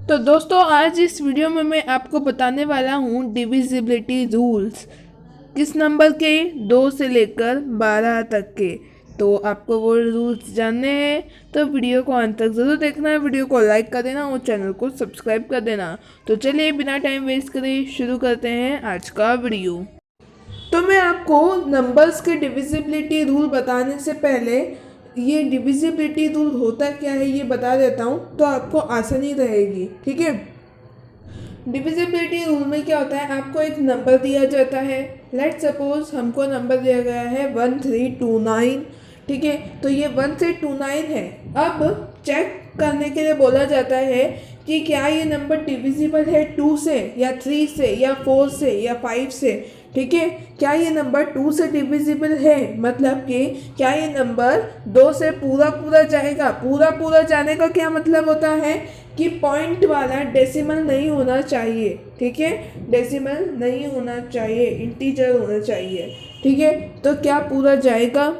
तो दोस्तों आज इस वीडियो में मैं आपको बताने वाला हूँ डिविजिबिलिटी रूल्स किस नंबर के 2 से लेकर 12 तक के। तो आपको वो रूल्स जानने हैं तो वीडियो को अंत तक ज़रूर देखना है। वीडियो को लाइक कर देना और चैनल को सब्सक्राइब कर देना। तो चलिए बिना टाइम वेस्ट करे शुरू करते हैं आज का वीडियो। तो मैं आपको नंबर्स के डिविजिबिलिटी रूल बताने से पहले ये डिविजिबिलिटी रूल होता क्या है ये बता देता हूँ तो आपको आसानी रहेगी। ठीक है, डिविजिबिलिटी रूल में क्या होता है, आपको एक नंबर दिया जाता है। लेट सपोज हमको नंबर दिया गया है 1329। ठीक है, तो ये 1329 है। अब चेक करने के लिए बोला जाता है कि क्या ये नंबर डिविजिबल है 2 से या 3 से या 4 से या 5 से। ठीक है, क्या ये नंबर 2 से डिविजिबल है, मतलब कि क्या ये नंबर 2 से पूरा पूरा जाएगा। पूरा पूरा जाने का क्या मतलब होता है कि पॉइंट वाला डेसिमल नहीं होना चाहिए। ठीक है, डेसिमल नहीं होना चाहिए, इंटीजर होना चाहिए। ठीक है, तो क्या पूरा जाएगा।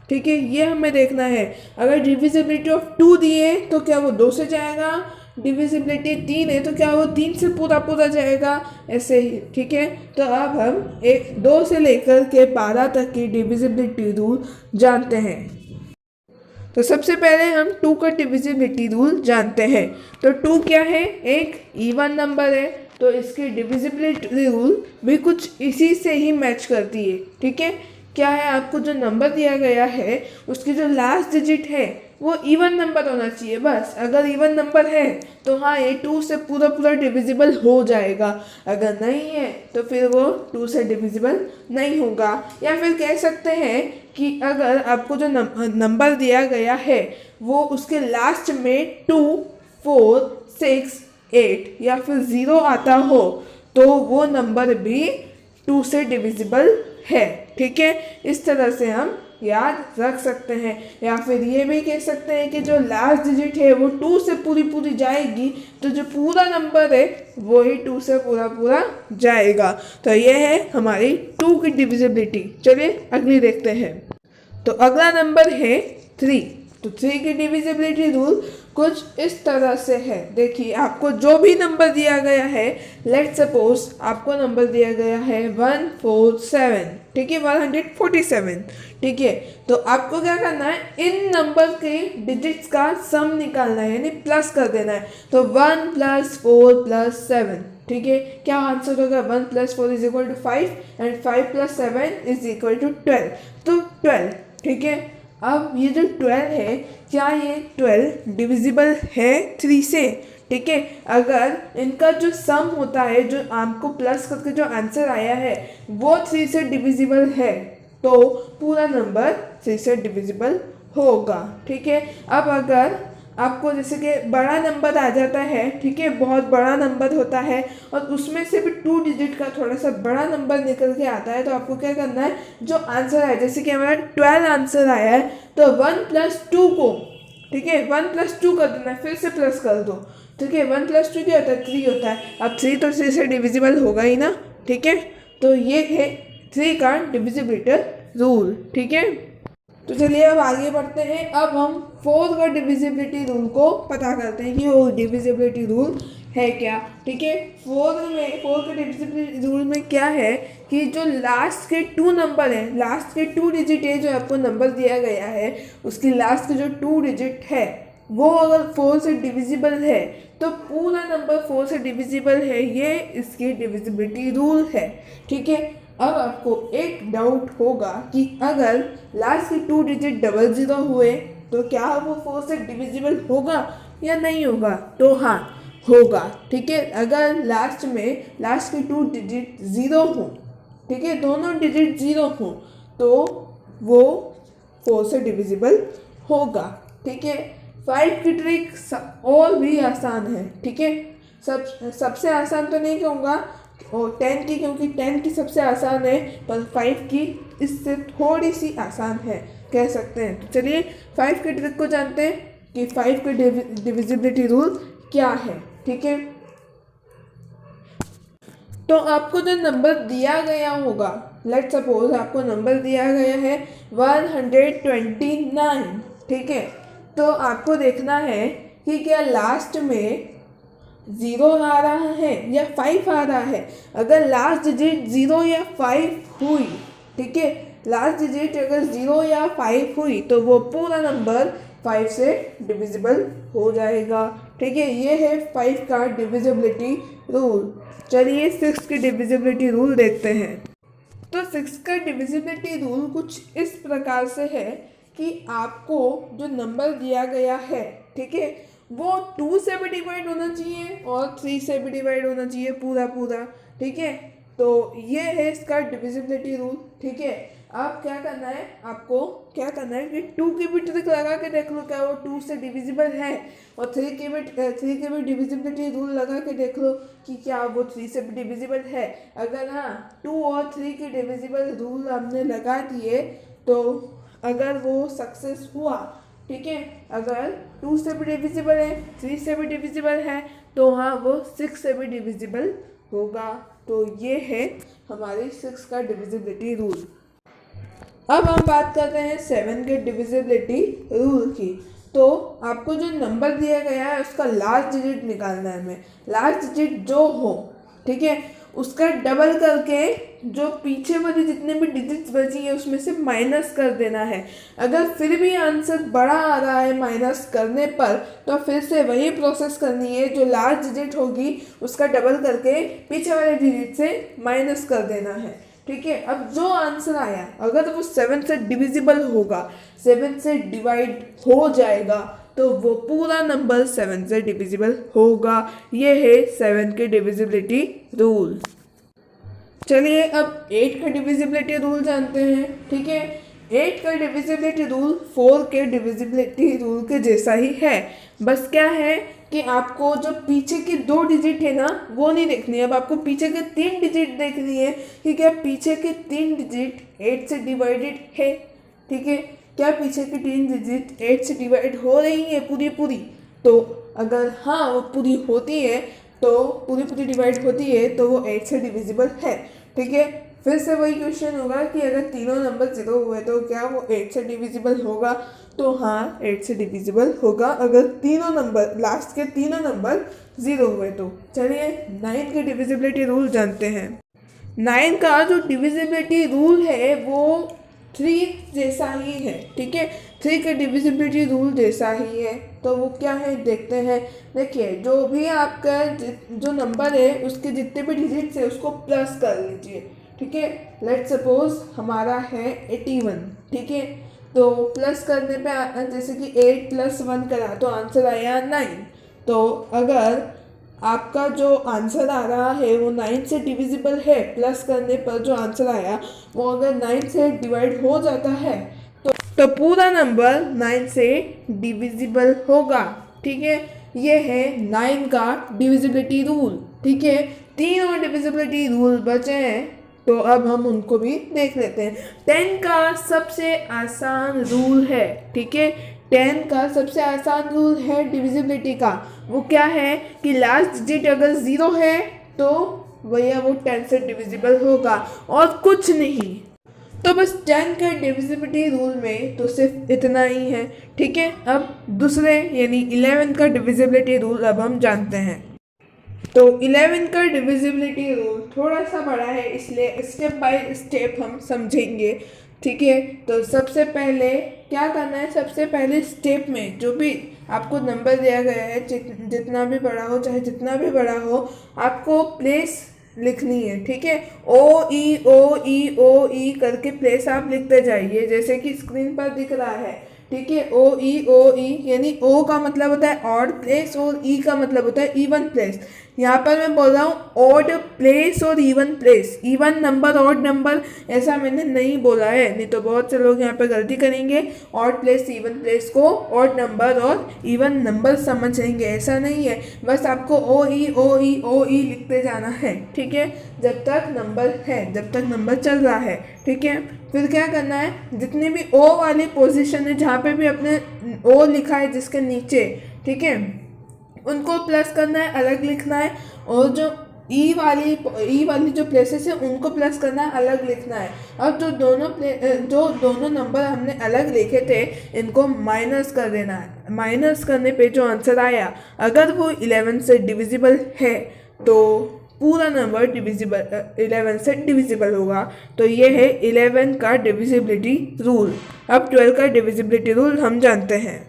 ठीक है, ये हमें देखना है। अगर डिविजिबिलिटी ऑफ 2 दिए तो क्या वो 2 से जाएगा, डिविजिबिलिटी 3 है तो क्या वो 3 से पूरा पूरा जाएगा, ऐसे ही। ठीक है, तो अब हम 2 से लेकर के 12 तक की डिविजिबिलिटी रूल जानते हैं। तो सबसे पहले हम 2 का डिविजिबिलिटी रूल जानते हैं। तो 2 क्या है, एक इवन नंबर है, तो इसकी डिविजिबिलिटी रूल भी कुछ इसी से ही मैच करती है। ठीक है, क्या है, आपको जो नंबर दिया गया है उसकी जो लास्ट डिजिट है वो इवन नंबर होना चाहिए बस। अगर इवन नंबर है तो हाँ ये 2 से पूरा पूरा डिविजिबल हो जाएगा। अगर नहीं है तो फिर वो 2 से डिविजिबल नहीं होगा। या फिर कह सकते हैं कि अगर आपको जो नंबर दिया गया है वो उसके लास्ट में 2, 4, 6, 8 या फिर 0 आता हो तो वो नंबर भी 2 से डिविजिबल है। ठीक है, इस तरह से हम याद रख सकते हैं। या फिर ये भी कह सकते हैं कि जो लास्ट डिजिट है वो 2 से पूरी पूरी जाएगी तो जो पूरा नंबर है वो ही 2 से पूरा पूरा जाएगा। तो ये है हमारी 2 की डिविजिबिलिटी। चलिए अगली देखते हैं। तो अगला नंबर है 3। तो 3 की डिविजिबिलिटी रूल कुछ इस तरह से है। देखिए, आपको जो भी नंबर दिया गया है, लेट सपोज आपको नंबर दिया गया है 147। ठीक है, 147। ठीक है, तो आपको क्या करना है, इन नंबर के डिजिट्स का सम निकालना है, यानी प्लस कर देना है। तो 1 + 4 + 7। ठीक है, क्या आंसर होगा, 1 + 4 = 5 एंड 5 + 7 = 12। तो 12। ठीक है, अब ये जो 12 है, क्या ये 12 डिविजिबल है 3 से। ठीक है, अगर इनका जो सम होता है, जो आपको प्लस करके जो आंसर आया है वो 3 से डिविजिबल है तो पूरा नंबर 3 से डिविजिबल होगा। ठीक है, अब अगर आपको जैसे कि बड़ा नंबर आ जाता है, ठीक है, बहुत बड़ा नंबर होता है और उसमें से भी 2 डिजिट का थोड़ा सा बड़ा नंबर निकल के आता है, तो आपको क्या करना है, जो आंसर है, जैसे कि हमारा 12 आंसर आया है तो 1 + 2 को, ठीक है, 1 + 2 कर देना है, फिर से प्लस कर दो। ठीक है, 1 + 2 क्या होता है, 3 होता है। अब 3 तो 3 से डिविजिबल होगा ही ना। ठीक है, तो ये है 3 का डिविजिबिलिटी रूल। ठीक है, तो चलिए अब आगे बढ़ते हैं। अब हम 4 का डिविजिबिलिटी रूल को पता करते हैं कि वो डिविजिबिलिटी रूल है क्या। ठीक है, 4 के डिविजिबिलिटी रूल में क्या है कि जो लास्ट के 2 नंबर हैं, लास्ट के 2 डिजिट है, जो आपको नंबर दिया गया है उसकी लास्ट के जो 2 डिजिट है वो अगर 4 से डिविजिबल है तो पूरा नंबर 4 से डिविजिबल है, ये इसकी डिविजिबिलिटी रूल है। ठीक है, अब आपको एक डाउट होगा कि अगर लास्ट के 2 डिजिट 00 हुए तो क्या वो 4 से डिविजिबल होगा या नहीं होगा। तो हाँ होगा। ठीक है, अगर लास्ट के 2 डिजिट 0 हो, ठीक है, दोनों डिजिट 0 हो तो वो 4 से डिविजिबल होगा। ठीक है, 5 की ट्रिक और भी आसान है। ठीक है, सबसे आसान तो नहीं कहूँगा और 10 की, क्योंकि 10 की सबसे आसान है, पर 5 की इससे थोड़ी सी आसान है कह सकते हैं। तो चलिए 5 की ट्रिक को जानते हैं कि 5 के डिविजिबिलिटी रूल क्या है। ठीक है, तो आपको जो नंबर दिया गया होगा, लेट सपोज आपको नंबर दिया गया है 129। ठीक है, तो आपको देखना है कि क्या लास्ट में 0 आ रहा है या 5 आ रहा है, अगर लास्ट डिजिट 0 या 5 हुई, ठीक है, लास्ट डिजिट अगर 0 या 5 हुई तो वो पूरा नंबर 5 से डिविजिबल हो जाएगा। ठीक है, ये है 5 का डिविजिबिलिटी रूल। चलिए 6 की डिविजिबिलिटी रूल देखते हैं। तो 6 का डिविजिबिलिटी रूल कुछ इस प्रकार से है कि आपको जो नंबर दिया गया है, ठीक है, वो 2 से भी डिवाइड होना चाहिए और 3 से भी डिवाइड होना चाहिए पूरा पूरा। ठीक है, तो ये है इसका डिविजिबिलिटी रूल। ठीक है, अब क्या करना है, आपको क्या करना है कि 2 की भी ट्रिक लगा के देख लो क्या वो 2 से डिविजिबल है, और 3 की भी डिविजिबिलिटी रूल लगा के देख लो कि क्या वो 3 से भी डिविजिबल है। अगर हाँ 2 और 3 की डिविजिबल रूल हमने लगा दिए तो अगर वो सक्सेस हुआ, ठीक है, अगर 2 से भी डिविजिबल है, 3 से भी डिविजिबल है, तो हाँ वो 6 से भी डिविजिबल होगा। तो ये है हमारी 6 का डिविजिबिलिटी रूल। अब हम बात करते हैं 7 के डिविजिबिलिटी रूल की। तो आपको जो नंबर दिया गया है उसका लास्ट डिजिट निकालना है हमें। लास्ट डिजिट जो हो, ठीक है, उसका डबल करके जो पीछे वाली जितने भी डिजिट्स बची है उसमें से माइनस कर देना है। अगर फिर भी आंसर बड़ा आ रहा है माइनस करने पर, तो फिर से वही प्रोसेस करनी है, जो लास्ट डिजिट होगी उसका डबल करके पीछे वाले डिजिट से माइनस कर देना है। ठीक है, अब जो आंसर आया अगर वो 7 से डिविजिबल होगा, 7 से डिवाइड हो जाएगा, तो वो पूरा नंबर 7 से डिविजिबल होगा। ये है 7 के डिविजिबिलिटी रूल। चलिए अब 8 का डिविजिबिलिटी रूल जानते हैं। ठीक है, 8 का डिविजिबिलिटी रूल 4 के डिविजिबिलिटी रूल के जैसा ही है। बस क्या है कि आपको जो पीछे की 2 डिजिट है ना वो नहीं देखनी है, अब आपको पीछे के 3 डिजिट देखनी है कि क्या पीछे के 3 डिजिट 8 से डिवाइडेड है। ठीक है, क्या पीछे की 3 डिजिट 8 से डिवाइड हो रही है पूरी पूरी, तो अगर हाँ वो पूरी होती है तो पूरी डिवाइड होती है तो वो 8 से डिविजिबल है। ठीक है, फिर से वही क्वेश्चन होगा कि अगर तीनों नंबर 0 हुए तो क्या वो 8 से डिविजिबल होगा, तो हाँ 8 से डिविजिबल होगा अगर तीनों नंबर लास्ट के तीनों नंबर 0 हुए तो। चलिए 9 के डिविजिबिलिटी रूल जानते हैं। 9 का जो डिविजिबिलिटी रूल है वो 3 जैसा ही है। ठीक है, 3 के डिविजिबिलिटी रूल जैसा ही है, तो वो क्या है देखते हैं। देखिए, जो भी आपका जो नंबर है उसके जितने भी डिजिट्स है उसको प्लस कर लीजिए। ठीक है, लेट्स सपोज हमारा है 81। ठीक है, तो प्लस करने पे जैसे कि 8 + 1 करा तो आंसर आया 9। तो अगर आपका जो आंसर आ रहा है वो 9 से डिविजिबल है, प्लस करने पर जो आंसर आया वो अगर 9 से डिवाइड हो जाता है तो पूरा नंबर 9 से डिविजिबल होगा। ठीक है, ये है 9 का डिविजिबिलिटी रूल। ठीक है, 3 और डिविजिबिलिटी रूल बचे हैं, तो अब हम उनको भी देख लेते हैं। 10 का सबसे आसान रूल है। ठीक है, 10 का सबसे आसान रूल है डिविजिबिलिटी का। वो क्या है कि लास्ट डिजिट अगर 0 है तो भैया वो 10 से डिविजिबल होगा और कुछ नहीं। तो बस 10 का डिविजिबिलिटी रूल में तो सिर्फ इतना ही है। ठीक है, अब दूसरे यानी 11 का डिविजिबिलिटी रूल अब हम जानते हैं। तो 11 का डिविजिबिलिटी रूल थोड़ा सा बड़ा है, इसलिए स्टेप बाय स्टेप हम समझेंगे। ठीक है, तो सबसे पहले क्या करना है, सबसे पहले स्टेप में जो भी आपको नंबर दिया गया है, जितना भी बड़ा हो चाहे जितना भी बड़ा हो, आपको प्लेस लिखनी है। ठीक है, ओ ई करके प्लेस आप लिखते जाइए जैसे कि स्क्रीन पर दिख रहा है। ठीक है, ओ ई यानी ओ का मतलब होता है ऑड प्लेस और ई का मतलब होता है इवन प्लेस। यहाँ पर मैं बोल रहा हूँ ऑड प्लेस और even place, even number odd number ऐसा मैंने नहीं बोला है, नहीं तो बहुत से लोग यहाँ पे गलती करेंगे, ऑड प्लेस इवन प्लेस को ऑड नंबर और इवन नंबर समझेंगे, ऐसा नहीं है। बस आपको ओ ई लिखते जाना है। ठीक है, जब तक नंबर है, जब तक नंबर चल रहा है। ठीक है, फिर क्या करना है, जितनी भी ओ वाली पोजीशन है जहाँ पे भी अपने ओ लिखा है जिसके नीचे, ठीक है, उनको प्लस करना है, अलग लिखना है, और जो ई वाली जो प्लेसेस है उनको प्लस करना है, अलग लिखना है। अब जो दोनों नंबर हमने अलग लिखे थे इनको माइनस कर देना है। माइनस करने पे जो आंसर आया अगर वो 11 से डिविजिबल है तो पूरा नंबर 11 से डिविजिबल होगा। तो ये है 11 का डिविजिबिलिटी रूल। अब 12 का डिविजिबिलिटी रूल हम जानते हैं।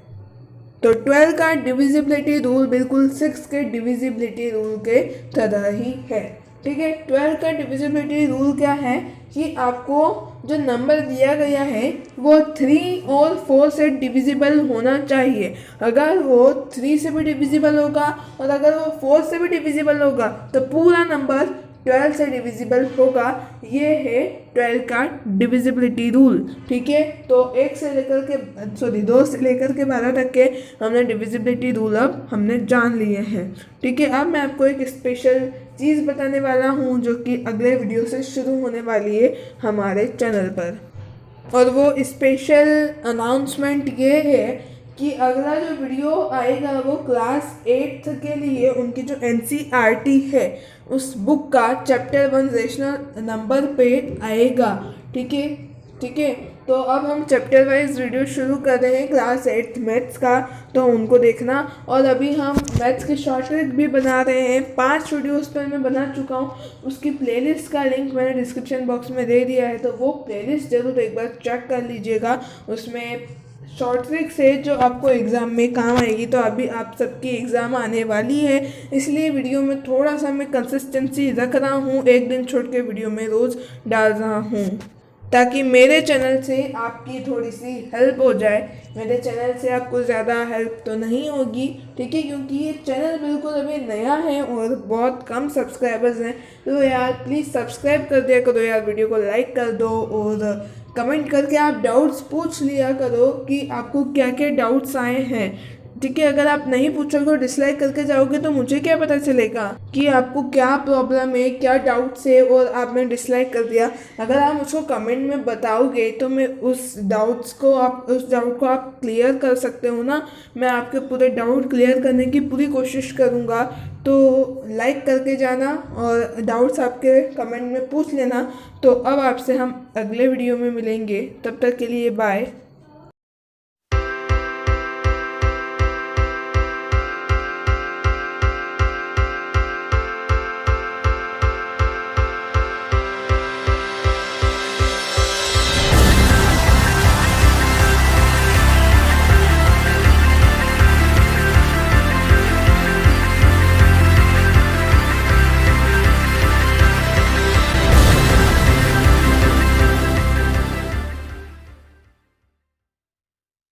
तो 12 का डिविजिबिलिटी रूल बिल्कुल 6 के डिविजिबिलिटी रूल के तरह ही है। ठीक है, 12 का डिविजिबिलिटी रूल क्या है कि आपको जो नंबर दिया गया है वो 3 और 4 से डिविजिबल होना चाहिए। अगर वो 3 से भी डिविजिबल होगा और अगर वो 4 से भी डिविजिबल होगा तो पूरा नंबर 12 से डिविजिबल होगा। ये है 12 का डिविजिबिलिटी रूल। ठीक है, तो 2 से लेकर के 12 तक के हमने डिविजिबिलिटी रूल अब हमने जान लिए हैं। ठीक है, अब मैं आपको एक स्पेशल चीज़ बताने वाला हूँ जो कि अगले वीडियो से शुरू होने वाली है हमारे चैनल पर। और वो स्पेशल अनाउंसमेंट ये है कि अगला जो वीडियो आएगा वो क्लास 8 के लिए उनकी जो NCERT है उस बुक का चैप्टर 1 रेशनल नंबर पे आएगा। ठीक है, तो अब हम चैप्टर वाइज वीडियो शुरू कर रहे हैं क्लास 8 मैथ्स का, तो उनको देखना। और अभी हम मैथ्स के शॉर्ट ट्रिक भी बना रहे हैं, 5 वीडियोस पर मैं बना चुका हूँ। उसकी प्लेलिस्ट का लिंक मैंने डिस्क्रिप्शन बॉक्स में दे दिया है, तो वो प्लेलिस्ट ज़रूर एक बार चेक कर लीजिएगा। उसमें शॉर्ट ट्रिक्स है जो आपको एग्ज़ाम में काम आएगी। तो अभी आप सबकी एग्ज़ाम आने वाली है, इसलिए वीडियो में थोड़ा सा मैं कंसिस्टेंसी रख रहा हूँ, एक दिन छोड़ के वीडियो में रोज़ डाल रहा हूँ ताकि मेरे चैनल से आपकी थोड़ी सी हेल्प हो जाए। मेरे चैनल से आपको ज़्यादा हेल्प तो नहीं होगी, ठीक है, क्योंकि ये चैनल बिल्कुल अभी नया है और बहुत कम सब्सक्राइबर्स हैं। तो यार प्लीज़ सब्सक्राइब कर दिया करो यार, वीडियो को लाइक कर दो और कमेंट करके आप डाउट्स पूछ लिया करो कि आपको क्या क्या डाउट्स आए हैं। ठीक है, अगर आप नहीं पूछोगे और डिसलाइक करके जाओगे तो मुझे क्या पता चलेगा कि आपको क्या प्रॉब्लम है, क्या डाउट्स है और आपने डिसलाइक कर दिया। अगर आप मुझको कमेंट में बताओगे तो मैं उस डाउट को आप क्लियर कर सकते हो ना। मैं आपके पूरे डाउट क्लियर करने की पूरी कोशिश करूँगा। तो लाइक करके जाना और डाउट्स आपके कमेंट में पूछ लेना। तो अब आपसे हम अगले वीडियो में मिलेंगे, तब तक के लिए बाय।